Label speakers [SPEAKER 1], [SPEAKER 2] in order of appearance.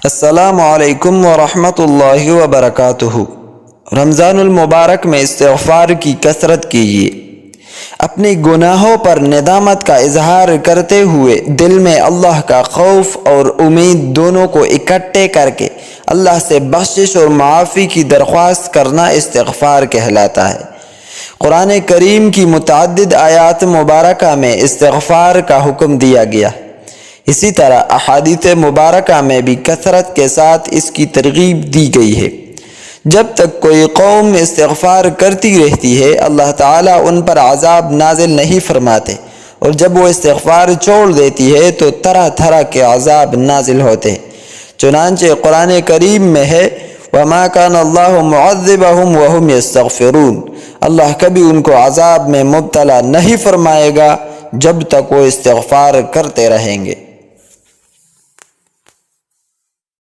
[SPEAKER 1] السلام علیکم ورحمۃ اللہ وبرکاتہ۔ رمضان المبارک میں استغفار کی کثرت کیجیے۔ اپنی گناہوں پر ندامت کا اظہار کرتے ہوئے دل میں اللہ کا خوف اور امید دونوں کو اکٹھے کر کے اللہ سے بخشش اور معافی کی درخواست کرنا استغفار کہلاتا ہے۔ قرآن کریم کی متعدد آیات مبارکہ میں استغفار کا حکم دیا گیا۔ اسی طرح احادیث مبارکہ میں بھی کثرت کے ساتھ اس کی ترغیب دی گئی ہے۔ جب تک کوئی قوم استغفار کرتی رہتی ہے اللہ تعالیٰ ان پر عذاب نازل نہیں فرماتے، اور جب وہ استغفار چھوڑ دیتی ہے تو طرح طرح کے عذاب نازل ہوتے ہیں۔ چنانچہ قرآن کریم میں ہے وَمَا كَانَ اللَّهُ مُعَذِّبَهُمْ وَهُمْ يَسْتَغْفِرُونَ، اللہ کبھی ان کو عذاب میں مبتلا نہیں فرمائے گا جب تک وہ استغفار کرتے رہیں گے۔